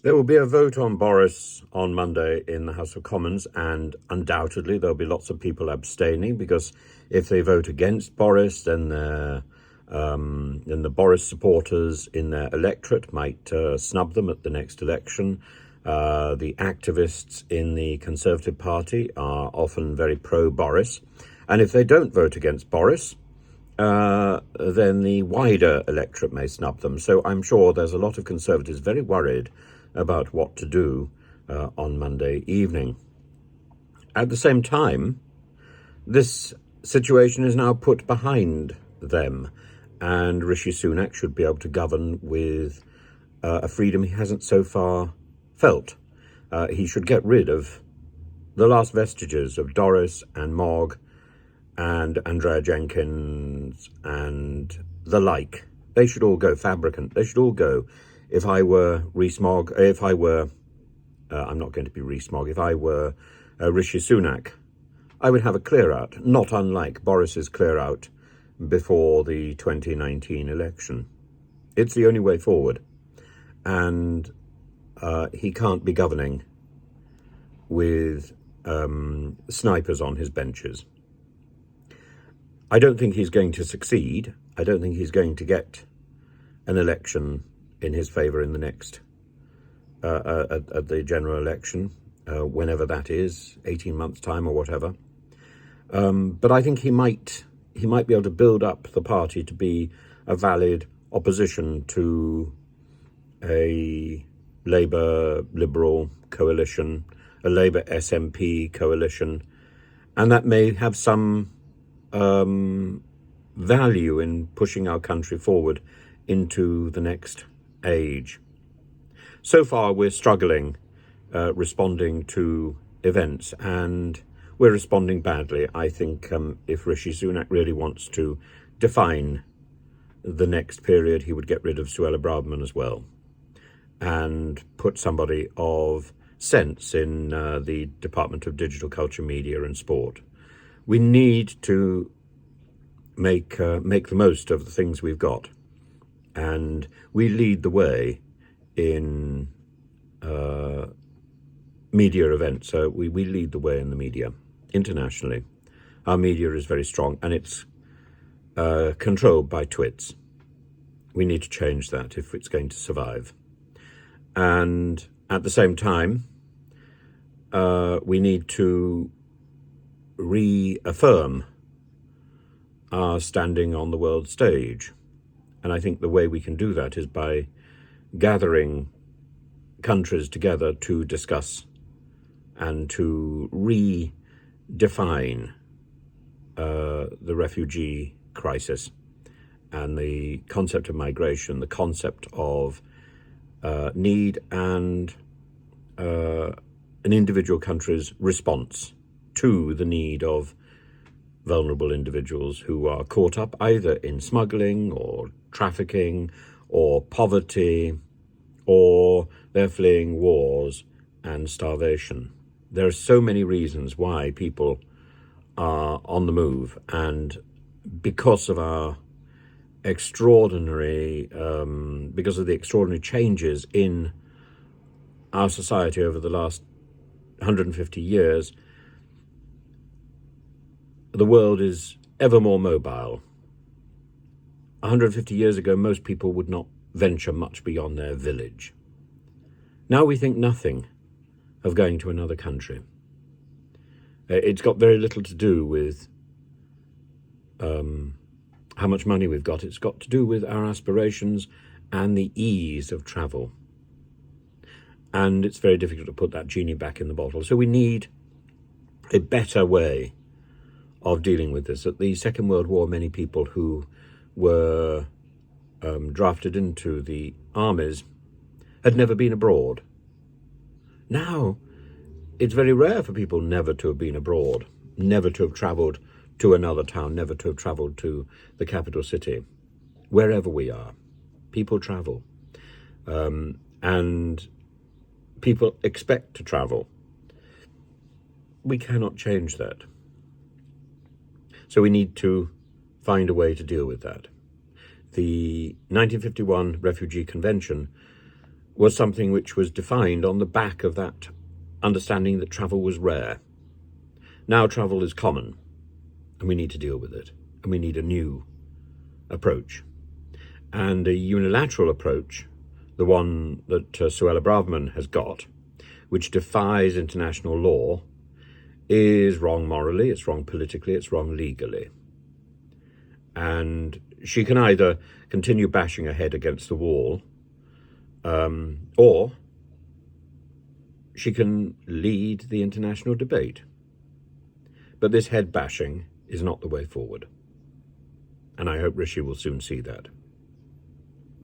There will be a vote on Boris on Monday in the House of Commons, and undoubtedly there'll be lots of people abstaining, because if they vote against Boris, then the Boris supporters in their electorate might snub them at the next election. The activists in the Conservative Party are often very pro-Boris, and if they don't vote against Boris, then the wider electorate may snub them. So I'm sure there's a lot of Conservatives very worried about what to do on Monday evening. At the same time, this situation is now put behind them, and Rishi Sunak should be able to govern with a freedom he hasn't so far felt. He should get rid of the last vestiges of Doris and Mog and Andrea Jenkins and the like. They should all go. Fabricant, they should all go. If I were Rees-Mogg, I'm not going to be Rees-Mogg, if I were Rishi Sunak, I would have a clear-out, not unlike Boris's clear-out before the 2019 election. It's the only way forward. And he can't be governing with snipers on his benches. I don't think he's going to succeed. I don't think he's going to get an election in his favour in the next, at the general election, whenever that is, 18 months' time or whatever. But I think he might be able to build up the party to be a valid opposition to a Labour Liberal coalition, a Labour SNP coalition, and that may have some value in pushing our country forward into the next age. So far, we're struggling responding to events, and we're responding badly. I think if Rishi Sunak really wants to define the next period, he would get rid of Suella Braverman as well and put somebody of sense in the Department of Digital Culture, Media and Sport. We need to make the most of the things we've got, and we lead the way in media events. So we lead the way in the media internationally. Our media is very strong, and it's controlled by twits. We need to change that if it's going to survive. And at the same time, we need to reaffirm our standing on the world stage. And I think the way we can do that is by gathering countries together to discuss and to redefine the refugee crisis and the concept of migration, the concept of need and an individual country's response to the need of vulnerable individuals who are caught up either in smuggling or trafficking or poverty, or they're fleeing wars and starvation. There are so many reasons why people are on the move, and because of the extraordinary changes in our society over the last 150 years, the world is ever more mobile. 150 years ago, most people would not venture much beyond their village. Now we think nothing of going to another country. It's got very little to do with how much money we've got. It's got to do with our aspirations and the ease of travel. And it's very difficult to put that genie back in the bottle. So we need a better way of dealing with this. At the Second World War, many people who were drafted into the armies had never been abroad. Now, it's very rare for people never to have been abroad, never to have travelled to another town, never to have travelled to the capital city. Wherever we are, people travel. And people expect to travel. We cannot change that. So we need to find a way to deal with that. The 1951 Refugee Convention was something which was defined on the back of that understanding that travel was rare. Now travel is common, and we need to deal with it, and we need a new approach. And a unilateral approach, the one that Suella Braverman has got, which defies international law, is wrong morally, it's wrong politically, it's wrong legally. And she can either continue bashing her head against the wall, or she can lead the international debate. But this head bashing is not the way forward. And I hope Rishi will soon see that.